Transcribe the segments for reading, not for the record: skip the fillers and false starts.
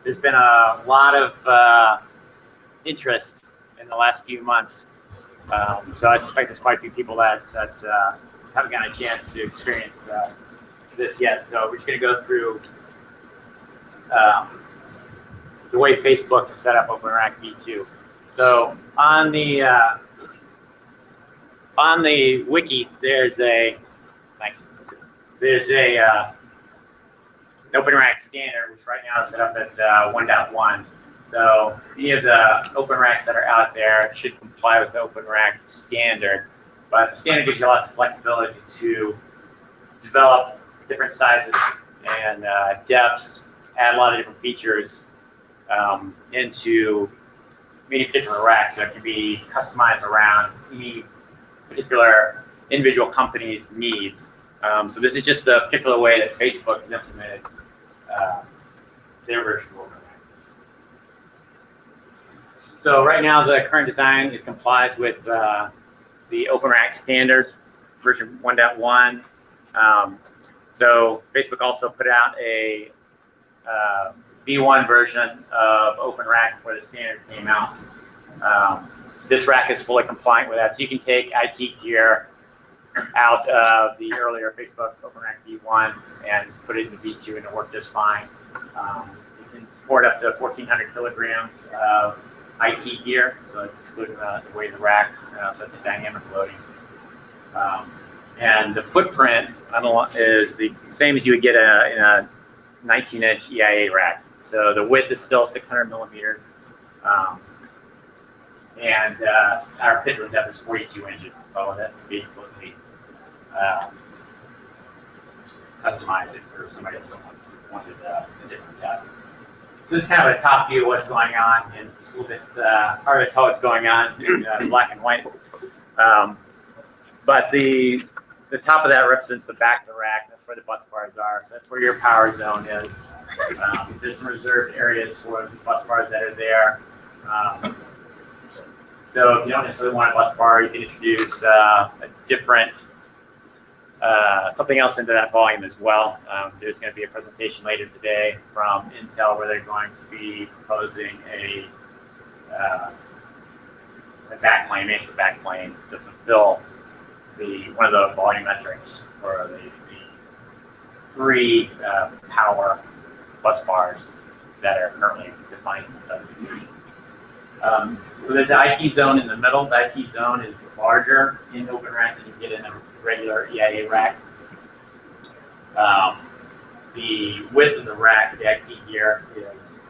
there's been a lot of interest in the last few months. So I suspect there's quite a few people that haven't gotten a chance to experience this yet. So we're just going to go through the way Facebook is set up OpenRack v2. So on the wiki, there's a OpenRack standard, which right now is set up at 1.1. So any of the OpenRacks that are out there should comply with the OpenRack standard. But the standard gives you lots of flexibility to develop different sizes and depths, add a lot of different features into many particular racks. So it can be customized around any particular individual company's needs. So this is just the particular way that Facebook has implemented their version of OpenRack. So right now, the current design, it complies with the OpenRack standard version 1.1. So Facebook also put out a V1 version of OpenRack before the standard came out. This rack is fully compliant with that. So you can take IT gear out of the earlier Facebook OpenRack V1 and put it in the V2 and it'll work just fine. It can support up to 1,400 kilograms of IT gear, so it's excluding the weight of the rack, so it's a dynamic loading. And the footprint is the same as you would get in a 19-inch EIA rack. So the width is still 600 millimeters, and our pit room depth is 42 inches. So that's to be completely customized for somebody else that wanted a different depth. So this is kind of a top view of what's going on, and it's a little bit hard to tell what's going on in black and white. But the top of that represents the back of the rack. That's where the bus bars are. So that's where your power zone is. There's some reserved areas for the bus bars that are there. So if you don't necessarily want a bus bar, you can introduce a different something else into that volume as well. There's going to be a presentation later today from Intel where they're going to be proposing a backplane, major backplane to fulfill one of the volumetrics for the three power bus bars that are currently defined in the specification. So there's an IT zone in the middle. The IT zone is larger in OpenRack than you get in a regular EIA rack. The width of the rack, the IT gear, is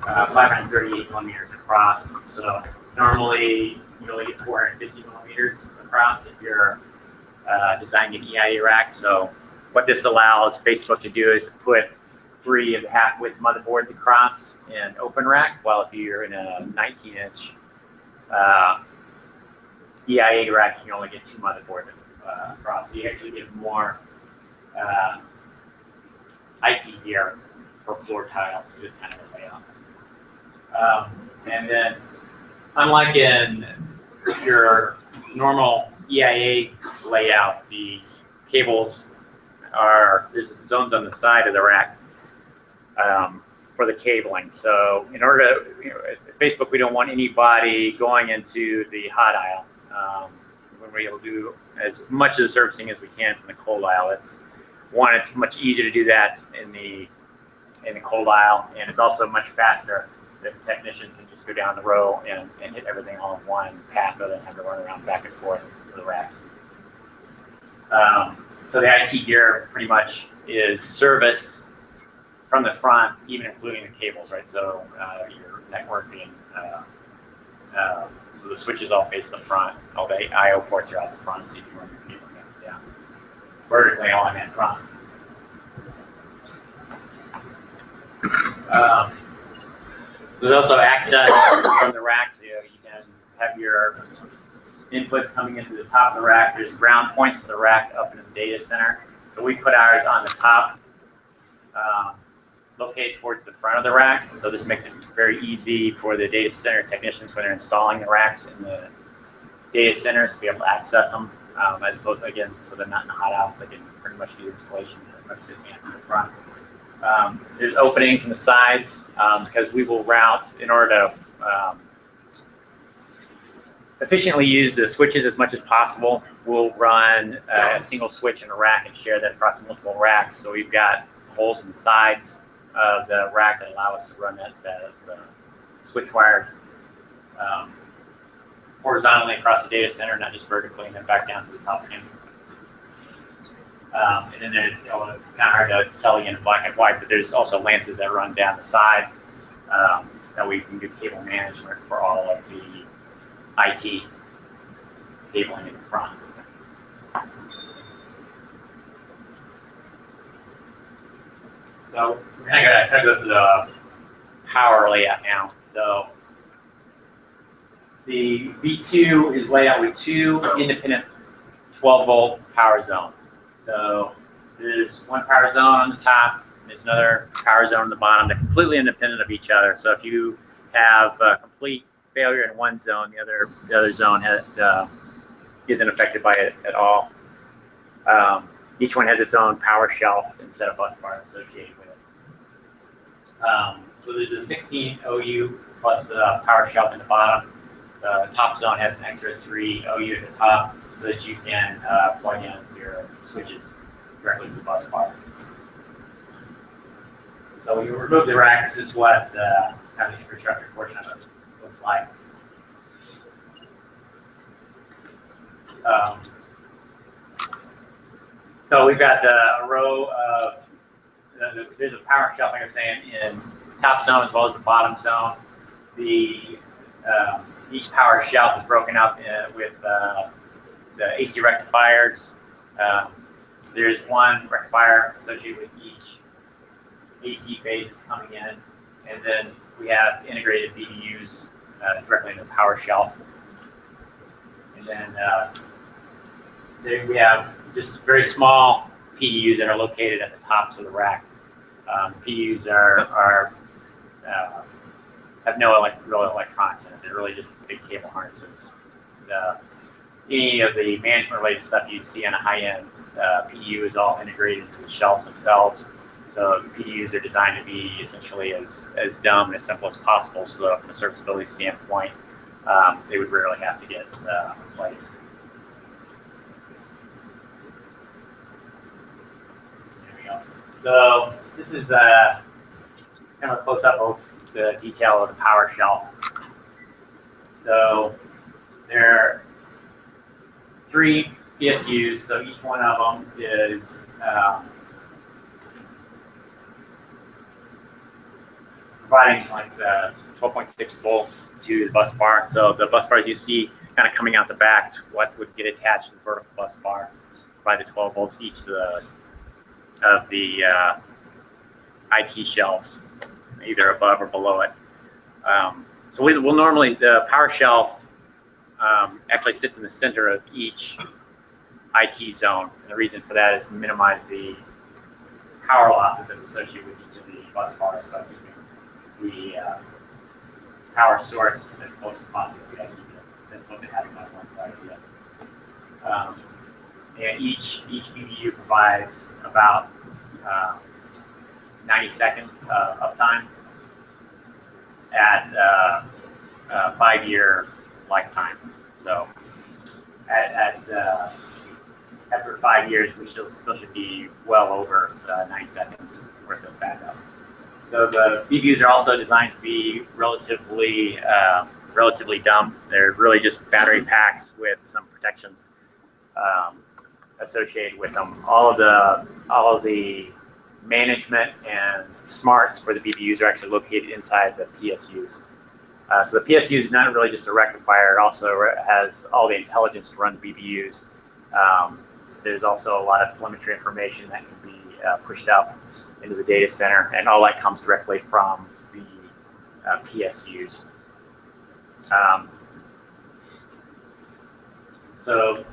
538 millimeters across. So normally you only get 450 millimeters across if you're designing an EIA rack. So what this allows Facebook to do is put 3 of the half-width motherboards across in OpenRack, while if you're in a 19-inch EIA rack, you can only get 2 motherboards across. So you actually get more IT gear per floor tile for this kind of a layout. And then, unlike in your normal EIA layout, the cables there's zones on the side of the rack for the cabling. So in order to, at Facebook, we don't want anybody going into the hot aisle. When we're able to do as much of the servicing as we can from the cold aisle. It's much easier to do that in the cold aisle, and it's also much faster. The technician can just go down the row and hit everything all in one path rather than have to run around back and forth to the racks. So the IT gear pretty much is serviced from the front, even including the cables, right? So your networking, so the switches all face the front. All the I/O ports are out the front, so you can run your cable down vertically all in that front. So there's also access from the rack, so you can have your inputs coming into the top of the rack. There's ground points for the rack up in the data center. So we put ours on the top, located towards the front of the rack. So this makes it very easy for the data center technicians when they're installing the racks in the data centers to be able to access them, as opposed to, again, so they're not in the hot aisle. They can pretty much do installation from the front. There's openings in the sides because we will route in order to efficiently use the switches as much as possible. We'll run a single switch in a rack and share that across multiple racks. So we've got holes in the sides of the rack that allow us to run the switch wires horizontally across the data center, not just vertically, and then back down to the top pin. And then there's, kind of hard to tell again in black and white, but there's also lances that run down the sides that we can do cable management for all of the IT cabling in the front. So we're going to go through the power layout now. So the V2 is laid out with two independent 12-volt power zones. So there's one power zone on the top, and there's another power zone on the bottom. They're completely independent of each other. So if you have a complete failure in one zone, the other zone isn't affected by it at all. Each one has its own power shelf and set of bus bars associated with it. So there's a 16 OU plus the power shelf in the bottom. The top zone has an extra 3 OU at the top so that you can plug in your switches directly to the bus bar. So when you remove the rack, this is what kind of the infrastructure portion of it looks like. So we've got a row of, there's a power shelf, like I was saying, in the top zone as well as the bottom zone. Each power shelf is broken up with the AC rectifiers. There's one rectifier associated with each AC phase that's coming in. And then we have integrated BDUs directly in the power shelf. And then there we have just very small PDUs that are located at the tops of the rack. PDUs have no real electronics in it. They're really just big cable harnesses. Any of the management-related stuff you'd see on a high-end PDU is all integrated into the shelves themselves. So PDUs are designed to be essentially as dumb and as simple as possible, so that from a serviceability standpoint, they would rarely have to get replaced. There we go. So this is kind of a close-up of the detail of the power shelf. So there are 3 PSUs, so each one of them is providing 12.6 volts to the bus bar. So the bus bars you see kind of coming out the back, what would get attached to the vertical bus bar, provide the 12 volts each of the IT shelves, either above or below it. So we'll normally, the power shelf actually sits in the center of each IT zone. And the reason for that is to minimize the power losses that are associated with each of the bus bars by keeping the power source as close as possible. We have to keep it as close to having on one side of the other. And each BDU provides about 90 seconds uptime at 5-year lifetime. So after 5 years, we still should be well over 90 seconds worth of backup. So the BDUs are also designed to be relatively dumb. They're really just battery packs with some protection associated with them. All of the management and smarts for the BDUs are actually located inside the PSUs. So the PSU is not really just a rectifier. It also has all the intelligence to run the BDUs. There's also a lot of telemetry information that can be pushed up into the data center, and all that comes directly from the PSUs. So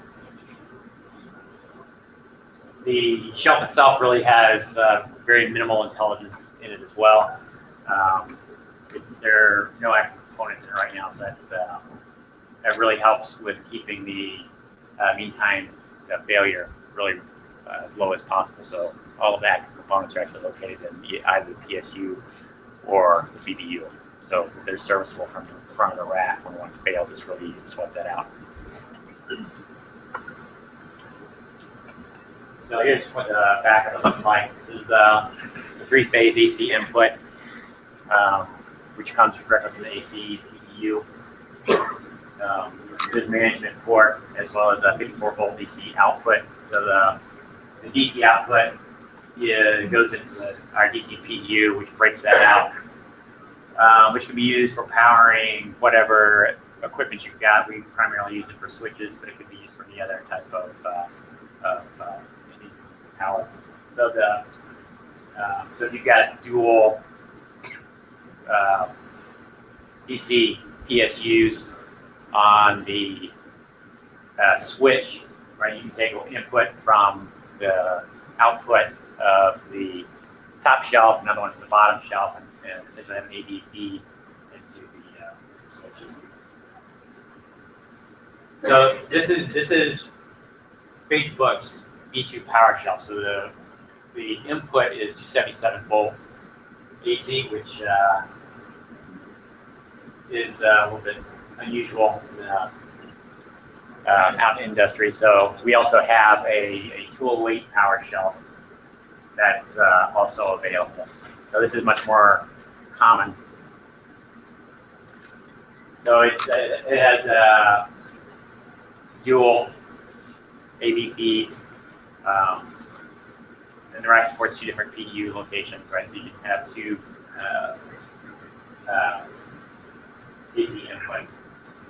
the shelf itself really has very minimal intelligence in it as well. There are no active components in it right now, so that really helps with keeping the mean time failure really as low as possible. So all of that components are actually located in either the PSU or the BBU. So since they're serviceable from the front of the rack, when one fails, it's really easy to swap that out. So here's what the back of it looks like. This is the three-phase AC input, which comes directly from the AC BBU. There's management port as well as a 54-volt DC output. So the DC output goes into our DC PDU, which breaks that out, which can be used for powering whatever equipment you've got. We primarily use it for switches, but it could be used for any other type of power. So so if you've got dual DC PSUs on the switch, right? You can take input from the output of the top shelf, another one from the bottom shelf, and essentially have an AD feed into the switches. So this is Facebook's B2 power shelf. So the input is 277 volt AC, which is a little bit unusual out in industry. So we also have a 208 power shelf that's also available. So this is much more common. So it has dual AV feeds, and the rack supports 2 different PDU locations, right? So you can have 2 AC inputs.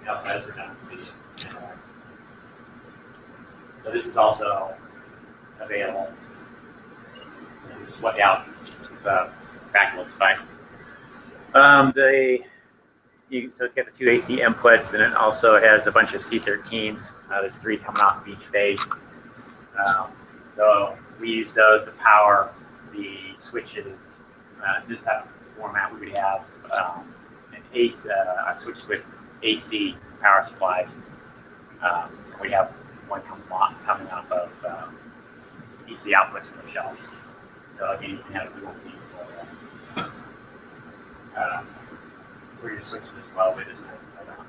It also has redundancy. So this is also available. This is what the rack looks like. So it's got the 2 AC inputs, and it also has a bunch of C13s. There's 3 coming off of each phase. So we use those to power the switches. This type of format, we would have a switch with AC power supplies. We have one coming off of each of the outputs of the shelves. So again, you can have a dual feed for your switches as well with this kind of program.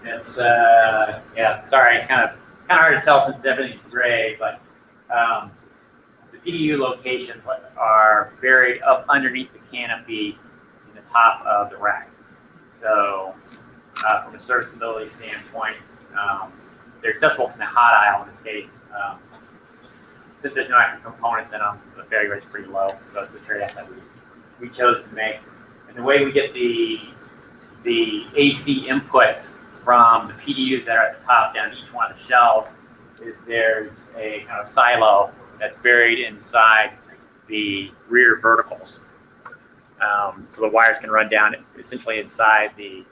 It's yeah, sorry, it's kind of hard to tell since everything's gray, but the PDU locations are buried up underneath the canopy in the top of the rack. So from a serviceability standpoint, they're accessible from the hot aisle in this case. Since there's no active components in them, the failure rate's pretty low, so it's a trade-off that we chose to make. And the way we get the AC inputs from the PDUs that are at the top down to each one of the shelves is there's a kind of silo that's buried inside the rear verticals. So the wires can run down essentially inside the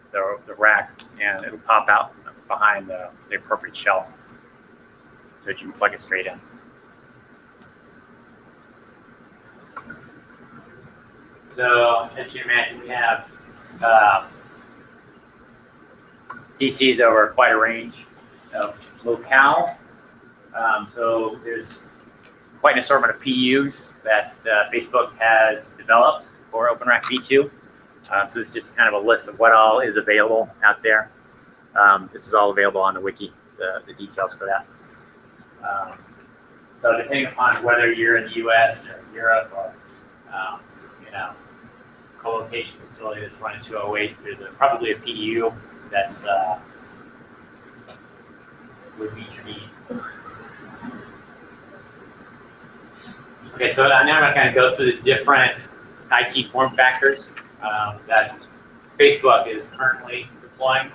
rack, and it'll pop out behind the appropriate shelf so that you can plug it straight in. So as you can imagine, we have DCs over quite a range of locales. So there's quite an assortment of PUs that Facebook has developed for OpenRack V2. So this is just kind of a list of what all is available out there. This is all available on the wiki, the details for that. So depending upon whether you're in the US or Europe or co-location facility that's running 208, there's probably a PDU that's would meet your needs. Okay, so now I'm going to kind of go through the different IT form factors that Facebook is currently deploying.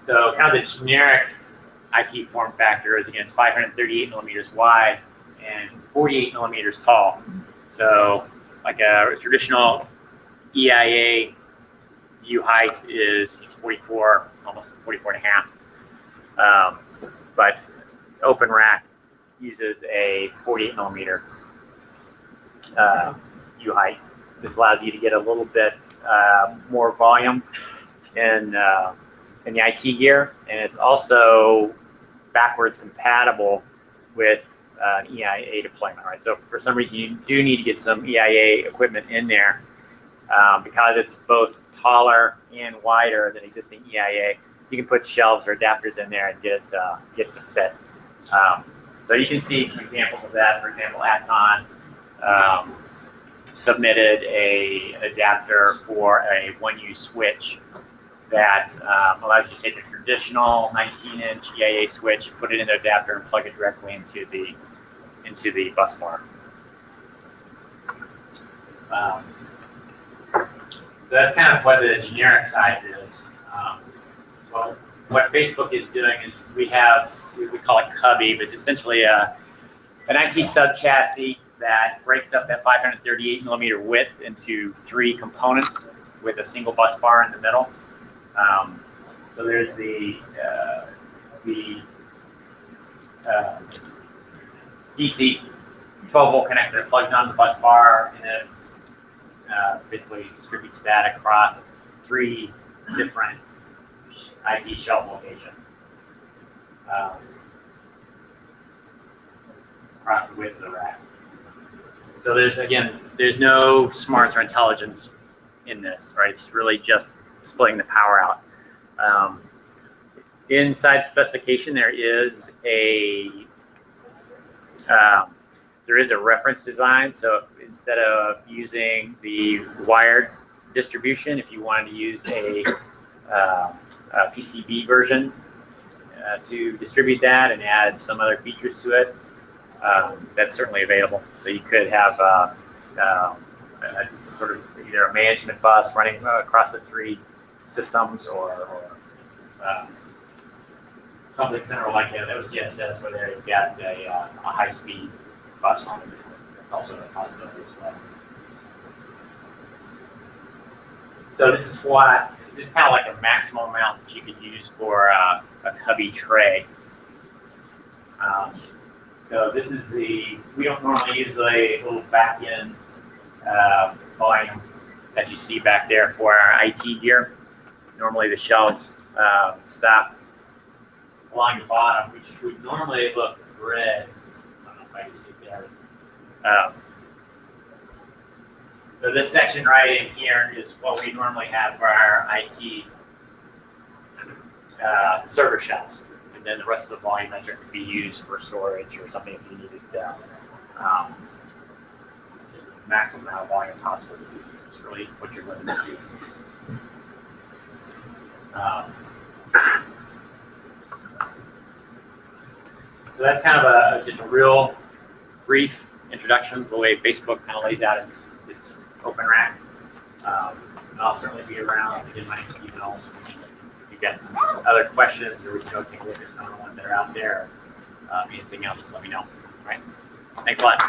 So kind of the generic IT form factor is, again, it's 538 millimeters wide and 48 millimeters tall. So like a traditional EIA U height is 44, almost 44 and a half. But OpenRack uses a 48 millimeter U height. This allows you to get a little bit more volume in the IT gear, and it's also backwards compatible with an EIA deployment, right? So for some reason you do need to get some EIA equipment in there because it's both taller and wider than existing EIA. You can put shelves or adapters in there and get it to fit. So you can see some examples of that. For example, Atcon submitted an adapter for a one-use switch that allows you to take a traditional 19-inch EIA switch, put it in the adapter, and plug it directly into the bus bar. So that's kind of what the generic size is. So what Facebook is doing is we call it Cubby, but it's essentially an IT sub-chassis that breaks up that 538 millimeter width into 3 components with a single bus bar in the middle. So there's the DC 12-volt connector that plugs on the bus bar, and then basically distributes that across 3 different IT shelf locations across the width of the rack. So there's no smarts or intelligence in this, right? It's really just splitting the power out. Inside the specification, there is a reference design. So instead of using the wired distribution, if you wanted to use a PCB version to distribute that and add some other features to it, that's certainly available. So you could have a sort of either a management bus running across the 3 systems, or something similar like that OCS does, where they've got a high-speed bus on it. That's also a possibility as well. So this is kind of like a maximum amount that you could use for a Cubby tray. So this is we don't normally use the little back end volume that you see back there for our IT gear. Normally the shelves stop along the bottom, which would normally look red. I don't know if I can see there. So this section right in here is what we normally have for our IT server shelves. And then the rest of the volumetric could be used for storage or something if you needed maximum amount of volume possible. This is really what you're limited to. So that's kind of just a real brief introduction to the way Facebook kind of lays out its open rack. And I'll certainly be around. Again, my name is Stephen Olson. If you've got other questions or we can take a look at some of the ones that are out there, anything else, just let me know. All right. Thanks a lot.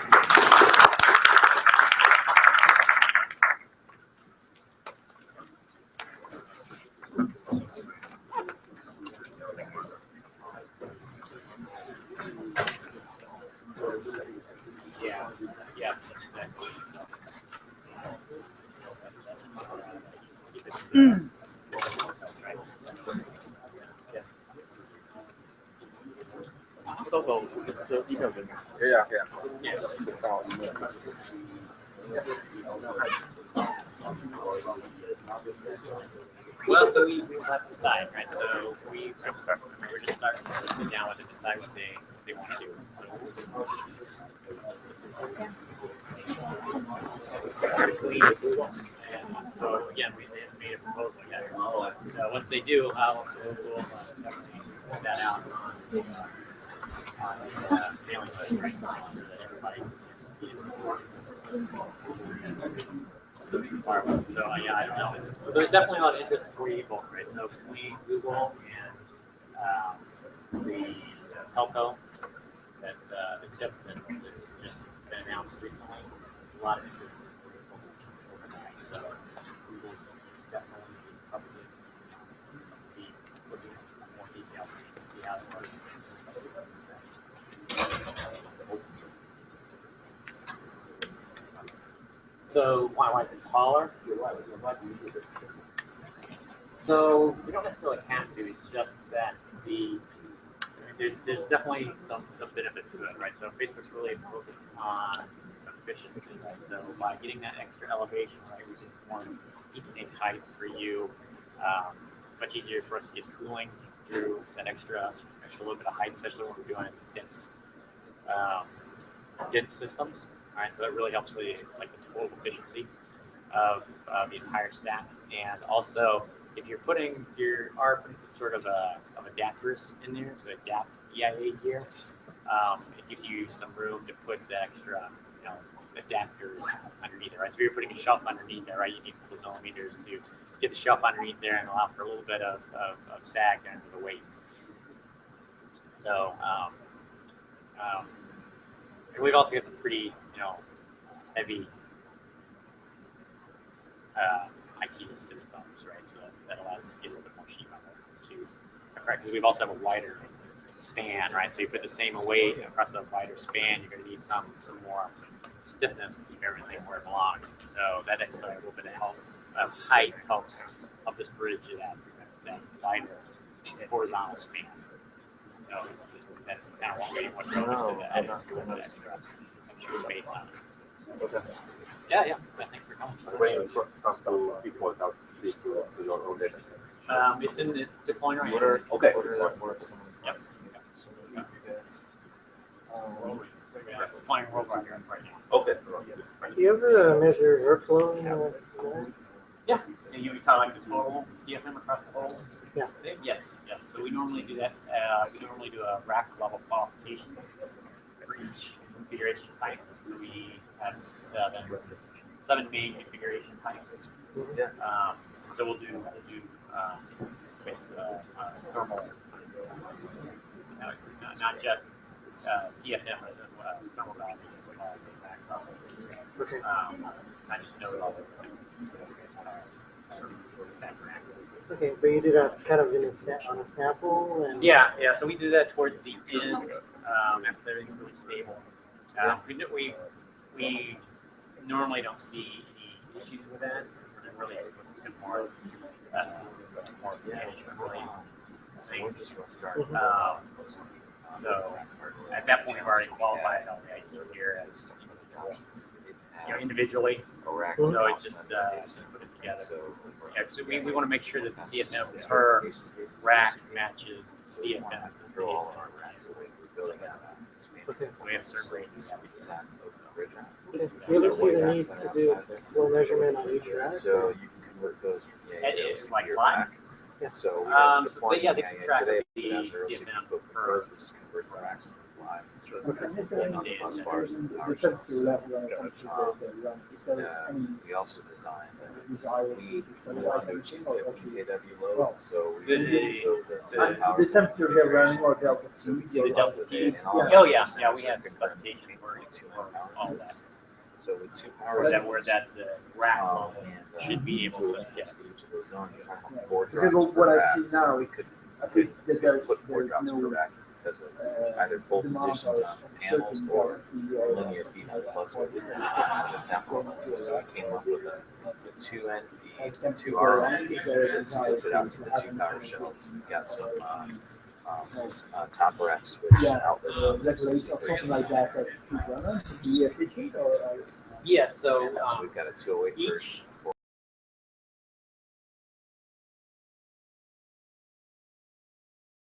Well, so we have to decide, right? So we're just starting down to decide what they want to do. So again, we made a proposal here. So once they do, we'll definitely put that out on mailing list, right? So that everybody can see it. So yeah, I don't know. So there's definitely a lot of interest for you both, right? So between Google and the telco that the tip that's just been announced recently, a lot of interest overnight. So we will definitely probably be looking at more detail to see how it works. So why is it taller? So we don't necessarily have to. It's just that the there's definitely some benefits to it, right? So Facebook's really focused on efficiency. So by getting that extra elevation, right, we just want heat sink height for you. Much easier for us to get cooling through that extra little bit of height, especially when we're doing dense systems. All right, so that really helps the total efficiency of the entire stack. And also, if you're putting some sort of adapters in there to adapt EIA gear, it gives you some room to put the extra adapters underneath it, right? So if you're putting a shelf underneath there, right, you need a couple millimeters to get the shelf underneath there and allow for a little bit of sag under the weight. So, and we've also got some pretty, heavy IT systems, right? So that allows us to get a little bit more sheet metal too. Because we also have a wider span, right? So you put the same weight across a wider span, you're going to need some more stiffness to keep everything where it belongs. So that extra little bit of height helps this bridge that wider horizontal span. So that's kind of what goes to the extra space on it. Okay. Yeah. Thanks for coming. It's deploying right now. Okay. Yep. It's deploying worldwide right now. Okay. Do you ever measure airflow in the Yeah. And you talk like the total CFM across the whole Yeah. thing? Yes. So we normally do that. We normally do a rack level qualification for each configuration type. So we have seven main configuration types. So we'll do thermal, not just CFM or thermal value, not just node level. Okay, but you do that kind of on a sample and Yeah. So we do that towards the end after everything's really stable. We normally don't see any issues with that. We're really more management related things. So at that point, we've already qualified all the IT here as individually. So it's just put it together. Yeah, so we want to make sure that the CFM per rack matches the CFM for the Okay. So we have certain ranges. Okay. You ever see the need to do flow measurement on each rack? So you can convert those from It's like live. Yeah. So They can track today, the CFM per we just convert the racks to live. as far as The temperature level when it comes to the run. Is there any We also designed desire we to want to 50 kW load, so we the temperature they're running or delta T? The delta T. Yeah. Oh yeah, we have specification for all that. So with 2 Where hours, that the rack level should be able to get. each of those zones, you're talking about 4 Because drops what per I see rack. now So we is could I think that there's put 4 there's drops per no rack because of either pole positions on panels or linear feed plus or just temporal. So we came up with a 2 N feed, 2 R N feed, and spits it out to the 2 power shelves. We've got some top rack switch outlets on there. So regulation or something like that that keep running. Do you appreciate or Yeah, so we've got a 208 each version.